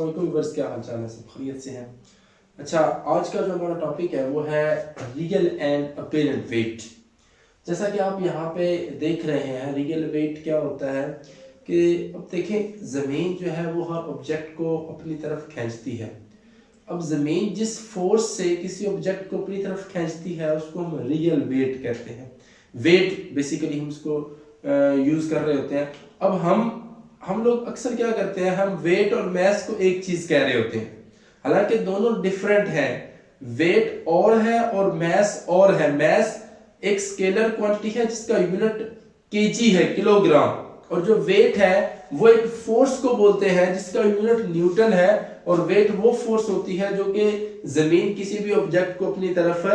अस्सलाम वालेकुम व्यूअर्स, क्या हाल चाल है? सब खैरियत से हैं? अच्छा, आज का जो हमारा टॉपिक है वो है रियल एंड अपीरेंट वेट। जैसा कि आप यहाँ पे देख रहे हैं, रियल वेट क्या होता है कि अब देखें, ज़मीन जो है वो हर ऑब्जेक्ट को अपनी तरफ खींचती है। अब ज़मीन जिस फोर्स से किसी ऑब्जेक्ट को अपनी तरफ खींचती है उसको हम रियल वेट कहते हैं। वेट बेसिकली हम उसको यूज़ कर रहे होते हैं। अब हम लोग अक्सर क्या करते हैं, हम वेट और मैस को एक चीज कह रहे होते हैं, हालांकि दोनों डिफरेंट हैं। वेट और है और मैस और है। मैस एक स्केलर क्वांटिटी है जिसका यूनिट केजी है, किलोग्राम, और जो वेट है वो एक फोर्स को बोलते हैं जिसका यूनिट न्यूटन है। और वेट वो फोर्स होती है जो कि जमीन किसी भी ऑब्जेक्ट को अपनी तरफ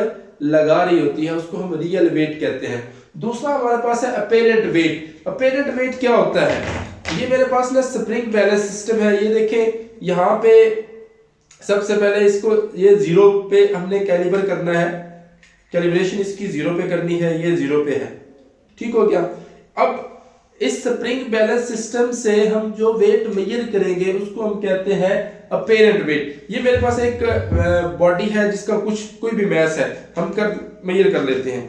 लगा रही होती है, उसको हम रियल वेट कहते हैं। दूसरा हमारे पास है अपीरेंट वेट। अपीरेंट वेट क्या होता है? ये मेरे पास ना स्प्रिंग बैलेंस सिस्टम है। ये देखें, यहाँ पे सबसे पहले इसको ये जीरो पे हमने कैलिबर करना है, कैलिब्रेशन इसकी जीरो पे करनी है, ये जीरो पे है, ठीक हो गया। अब इस स्प्रिंग बैलेंस सिस्टम से हम जो वेट मेजर करेंगे उसको हम कहते हैं अपीरेंट वेट। ये मेरे पास एक बॉडी है जिसका कोई भी मैस है, हम मेजर कर लेते हैं।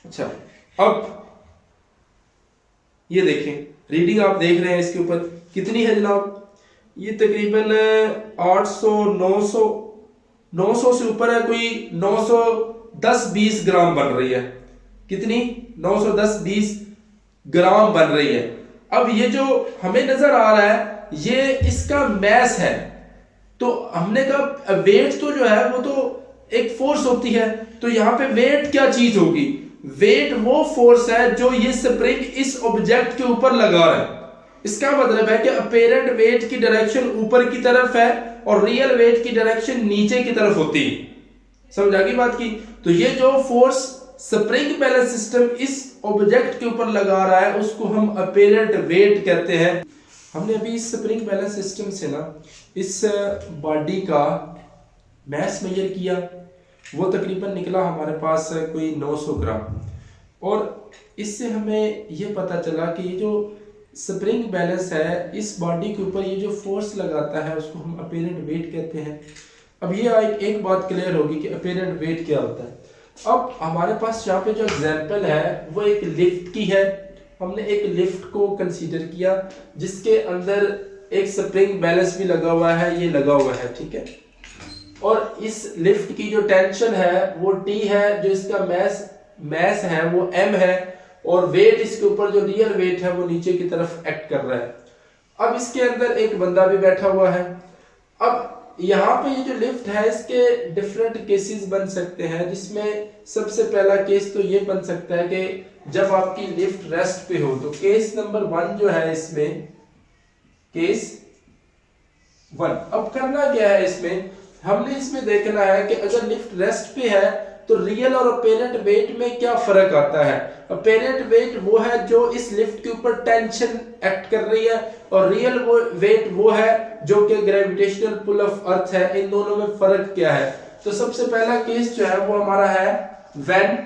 अच्छा, अब ये देखें, रीडिंग आप देख रहे हैं इसके ऊपर कितनी है जनाब? ये तकरीबन 800 900 से ऊपर है, कोई 910-20 ग्राम बन रही है। कितनी? 910-20 ग्राम बन रही है। अब ये जो हमें नजर आ रहा है ये इसका मैस है। तो हमने कहा वेट तो जो है वो तो एक फोर्स होती है, तो यहां पे वेट क्या चीज होगी? वेट वो फोर्स है जो ये स्प्रिंग इस ऑब्जेक्ट के ऊपर लगा रहा है। इसका मतलब है कि अपीरेंट वेट की डायरेक्शन ऊपर की तरफ है और रियल वेट की डायरेक्शन नीचे की तरफ होती है। समझ आ गई बात की? तो ये जो फोर्स स्प्रिंग बैलेंस सिस्टम इस ऑब्जेक्ट के ऊपर लगा रहा है उसको हम अपीरेंट वेट कहते हैं। हमने अभी इस स्प्रिंग बैलेंस सिस्टम से ना इस बॉडी का मैस मेजर किया, वो तकरीबन निकला हमारे पास कोई 900 ग्राम। और इससे हमें ये पता चला कि ये जो स्प्रिंग बैलेंस है इस बॉडी के ऊपर ये जो फोर्स लगाता है उसको हम अपीरेंट वेट कहते हैं। अब ये एक बात क्लियर होगी कि अपीरेंट वेट क्या होता है। अब हमारे पास यहाँ पे जो एग्जांपल है वो एक लिफ्ट की है। हमने एक लिफ्ट को कंसीडर किया जिसके अंदर एक स्प्रिंग बैलेंस भी लगा हुआ है, ये लगा हुआ है, ठीक है। और इस लिफ्ट की जो टेंशन है वो T है, जो इसका मैस है वो M है, और वेट इसके ऊपर जो रियल वेट है वो नीचे की तरफ एक्ट कर रहा है। अब इसके अंदर एक बंदा भी बैठा हुआ है। अब यहाँ पे ये जो लिफ्ट है इसके डिफरेंट केसेस बन सकते हैं, जिसमें सबसे पहला केस तो ये बन सकता है कि जब आपकी लिफ्ट रेस्ट पे हो। तो केस नंबर 1 जो है इसमें, केस 1। अब करना क्या है इसमें, हमने इसमें देखना है कि अगर लिफ्ट रेस्ट पे है तो रियल और अपीरेंट वेट में क्या फर्क आता है। अपीरेंट वेट वो है जो इस लिफ्ट के ऊपर टेंशन एक्ट कर रही है, और रियल वेट वो है जो कि ग्रेविटेशनल पुल ऑफ अर्थ है। इन दोनों में फर्क क्या है? तो सबसे पहला केस जो है वो हमारा है when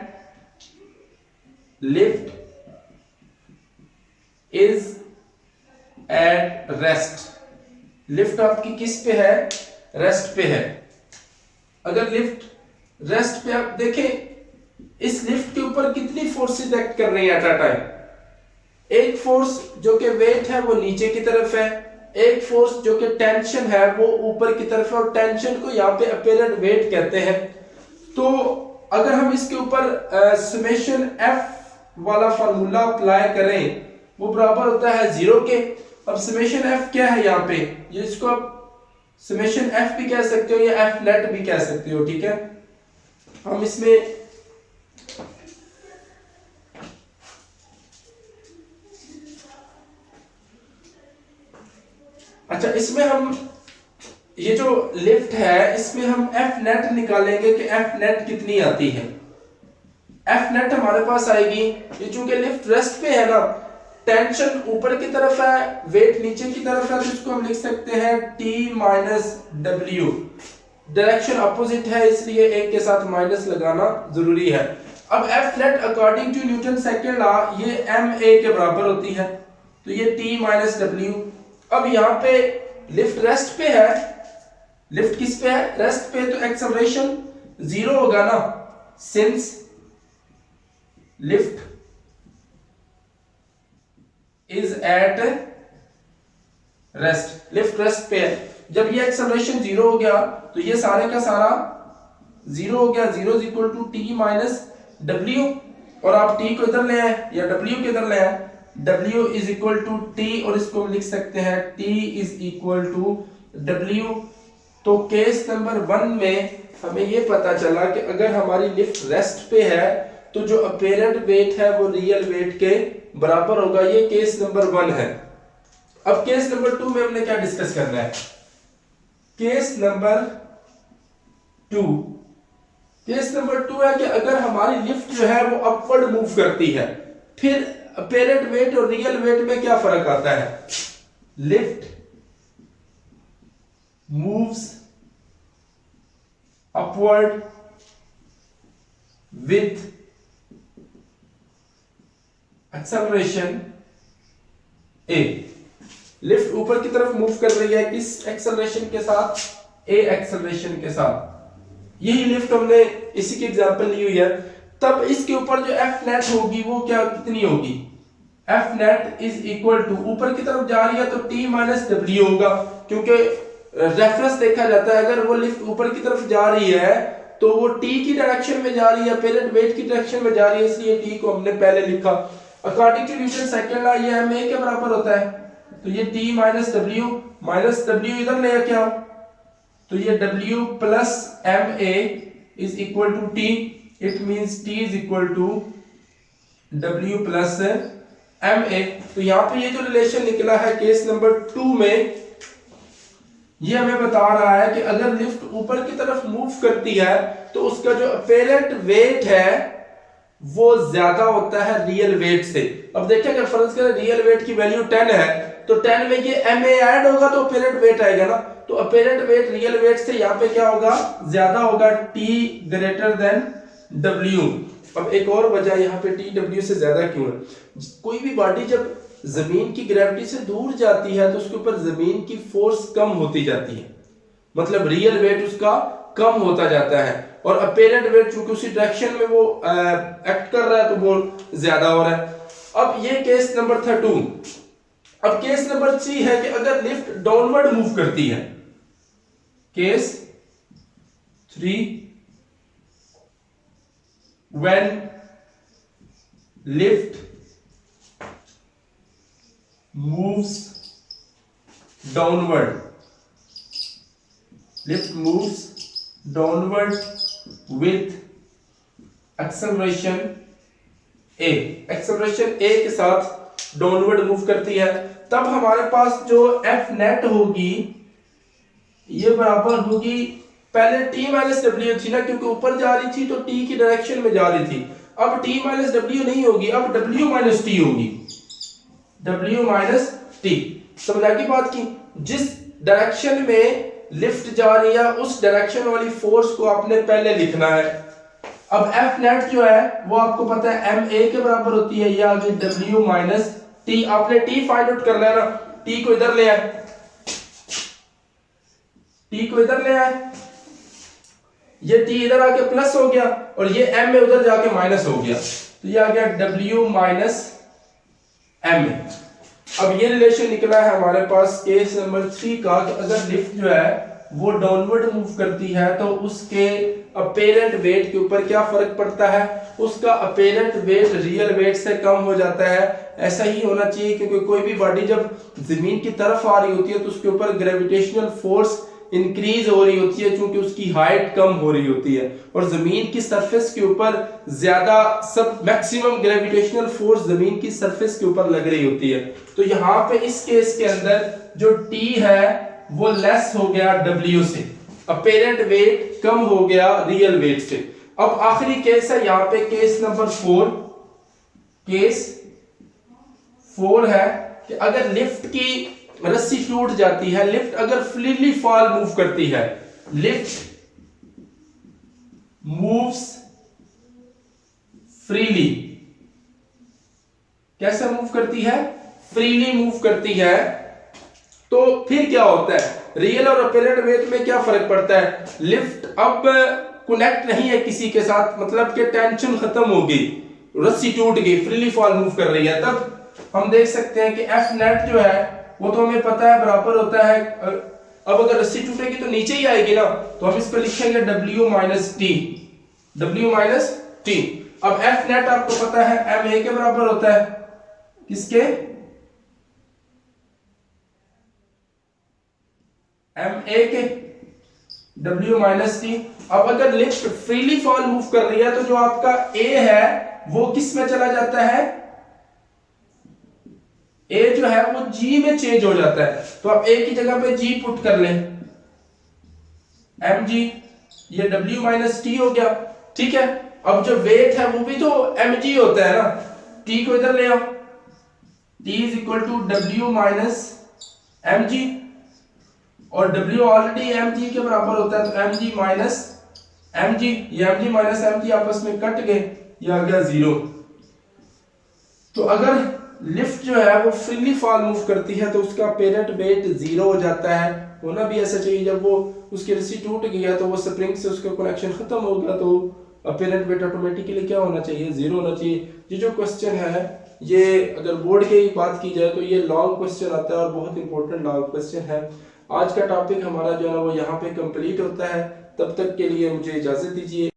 lift is at rest. Lift आपकी किस पे है? रेस्ट पे है। अगर लिफ्ट रेस्ट पे, आप देखें इस लिफ्ट के ऊपर कितनी फोर्सेस एक्ट कर रही है एट अ टाइम। एक फोर्स जो कि वेट है वो नीचे की तरफ है, एक फोर्स जो कि टेंशन है वो ऊपर की तरफ है, और टेंशन को यहाँ पे अपीरेंट वेट कहते हैं। तो अगर हम इसके ऊपर समेशन F वाला फार्मूला अप्लाई करें वो बराबर होता है 0 के। अब समेशन F क्या है यहाँ पे, जिसको आप समेशन F भी कह सकते हो या F नेट भी कह सकते हो, ठीक है। हम इसमें अच्छा, इसमें हम ये जो लिफ्ट है इसमें हम F नेट निकालेंगे कि F नेट कितनी आती है। F नेट हमारे पास आएगी, ये चूंकि लिफ्ट रेस्ट पे है ना, टेंशन ऊपर की तरफ है, वेट नीचे की तरफ है, तो इसको हम लिख सकते हैं T minus W। Direction opposite है इसलिए एक के साथ माइनस लगाना जरूरी है। अब F net according to Newton second law ये ma के बराबर होती है, तो ये T माइनस W। अब यहाँ पे लिफ्ट रेस्ट पे है, लिफ्ट किस पे है, रेस्ट पे, तो एक्सेलरेशन जीरो होगा ना, since lift is at rest, lift rest पे है। जब ये एक्सेलरेशन जीरो हो गया तो ये सारे का सारा जीरो हो गया, zero is equal to T minus W, और आप टी को इधर ले आए या डब्ल्यू को इधर ले आए, W is equal to T, और इसको लिख सकते हैं T is equal to W. तो केस नंबर 1 में हमें ये पता चला कि अगर हमारी लिफ्ट रेस्ट पे है तो जो अपेरेंट वेट है वो रियल वेट के बराबर होगा। ये केस नंबर 1 है। अब केस नंबर 2 में हमने क्या डिस्कस करना है, केस नंबर 2, केस नंबर 2 है कि अगर हमारी लिफ्ट जो है वो अपवर्ड मूव करती है, फिर अपेरेंट वेट और रियल वेट में क्या फर्क आता है, lift moves upward with acceleration A, lift ऊपर की तरफ मूव कर रही है किस एक्सेलरेशन के साथ, ए एक्सेलरेशन के साथ। यही लिफ्ट हमने इसी की एग्जांपल ली हुई है। तब इसके ऊपर जो एफ नेट होगी वो क्या कितनी होगी, F net is equal to, ऊपर की तरफ जा रही है तो टी माइनस डब्ल्यू होगा, क्योंकि रेफरेंस देखा जाता है, अगर वो लिफ्ट ऊपर की तरफ जा रही है तो वो टी की डायरेक्शन में जा रही है, पेरेंट वेट की डायरेक्शन में जा रही है, इसलिए टी को हमने पहले लिखा। According to Newton second law ये एम ए के बराबर होता है, तो ये टी माइनस डब्ल्यू इधर ले क्या, तो ये W plus M A is equal to T, it means T is equal to W plus M A. तो यहां पे ये जो रिलेशन निकला है केस नंबर 2 में, ये हमें बता रहा है कि अगर लिफ्ट ऊपर की तरफ मूव करती है तो उसका जो अपेरेंट वेट है वो ज्यादा होता है रियल वेट से। अब देखिए अगर फर्ज करें रियल वेट की वैल्यू 10 है तो 10 में ये एम ए ऐड होगा तो अपेरेंट वेट आएगा ना, तो अपेरेंट वेट रियल वेट से यहाँ पे क्या होगा, ज्यादा होगा, T ग्रेटर देन W। अब एक और वजह यहाँ पे T W से ज्यादा क्यों है, कोई भी बॉडी जब जमीन की ग्रेविटी से दूर जाती है तो उसके ऊपर जमीन की फोर्स कम होती जाती है, मतलब रियल वेट उसका कम होता जाता है, और अपेरेंट वेट चूंकि उसी डायरेक्शन में वो एक्ट कर रहा है तो वो ज्यादा हो रहा है। अब ये केस नंबर 2। अब केस नंबर 3 है कि अगर लिफ्ट डाउनवर्ड मूव करती है, case 3 when lift moves downward, lift moves downward with acceleration a, acceleration a के साथ डाउनवर्ड मूव करती है, तब हमारे पास जो F नेट होगी ये बराबर होगी, पहले T माइनस डब्ल्यू थी ना, क्योंकि ऊपर जा रही थी तो T की डायरेक्शन में जा रही थी, अब T माइनस डब्ल्यू नहीं होगी, अब W माइनस T होगी, W माइनस टी। समझा की बात की, जिस डायरेक्शन में लिफ्ट जा रही है उस डायरेक्शन वाली फोर्स को आपने पहले लिखना है। अब F नेट जो है वो आपको पता है एम ए के बराबर होती है, या आगे W माइनस टी, आपने T फाइंड आउट करना है ना, T को इधर ले आए, T को इधर ले आए, ये T इधर आके प्लस हो गया और ये M में उधर जाके माइनस हो गया, तो ये आ गया W माइनस M। अब ये रिलेशन निकला है हमारे पास केस नंबर 3 का कि अगर लिफ्ट जो है वो डाउनवर्ड मूव करती है तो उसके अपेरेंट वेट के ऊपर क्या फर्क पड़ता है, उसका अपेरेंट वेट रियल वेट से कम हो जाता है। ऐसा ही होना चाहिए, क्योंकि कोई भी बॉडी जब जमीन की तरफ आ रही होती है तो उसके ऊपर ग्रेविटेशनल फोर्स इंक्रीज हो रही होती है, क्योंकि उसकी हाइट कम हो रही होती है, और जमीन की सरफेस के ऊपर ज्यादा सब मैक्सिमम ग्रेविटेशनल फोर्स जमीन की सरफेस के ऊपर लग रही होती है। तो यहाँ पे इस केस के अंदर जो T है वो लेस हो गया W से, अपेरेंट वेट कम हो गया रियल वेट से। अब आखिरी केस है यहाँ पे केस नंबर 4। केस 4 है कि अगर लिफ्ट की रस्सी टूट जाती है, लिफ्ट अगर फ्रीली फॉल मूव करती है, लिफ्ट मूव्स फ्रीली, कैसे मूव करती है, फ्रीली मूव करती है, तो फिर क्या होता है, रियल और अपेरेंट वेट में क्या फर्क पड़ता है, लिफ्ट अब कनेक्ट नहीं है किसी के साथ, मतलब कि टेंशन खत्म हो गई, रस्सी टूट गई, फ्रीली फॉल मूव कर रही है, तब हम देख सकते हैं कि एफ नेट जो है वो तो हमें पता है बराबर होता है, अब अगर रस्सी टूटेगी तो नीचे ही आएगी ना, तो हम इस पर लिखेंगे W minus T, W minus T. अब एफ नेट आपको पता है एम ए के बराबर होता है, किसके, एम ए के, W माइनस टी। अब अगर लिफ्ट फ्रीली फॉल मूव कर रही है तो जो आपका ए है वो किस में चला जाता है, ए जो है वो जी में चेंज हो जाता है, तो आप ए की जगह पे जी पुट कर लें, एम जी, ये W माइनस टी हो गया, ठीक है। अब जो वेट है वो भी तो एम जी होता है ना, टी को इधर ले आओ, T is equal to W minus M G, और W ऑलरेडी एम जी के बराबर होता है, तो M G minus M G, ये M G minus M G आपस में कट गए, ये आ गया 0। तो अगर लिफ्ट जो है वो फ्रीली फॉल मूव करती है तो उसका पेरेंट वेट 0 हो जाता है, होना भी ऐसा चाहिए, जब वो उसकी रस्सी टूट गया तो वो स्प्रिंग से उसका कनेक्शन खत्म हो गया, तो पेरेंट वेट ऑटोमेटिकली क्या होना चाहिए, 0 होना चाहिए। ये जो क्वेश्चन है ये अगर बोर्ड की बात की जाए तो ये लॉन्ग क्वेश्चन आता है और बहुत इंपॉर्टेंट लॉन्ग क्वेश्चन है। आज का टॉपिक हमारा जो है वो यहाँ पे कंप्लीट होता है, तब तक के लिए मुझे इजाजत दीजिए।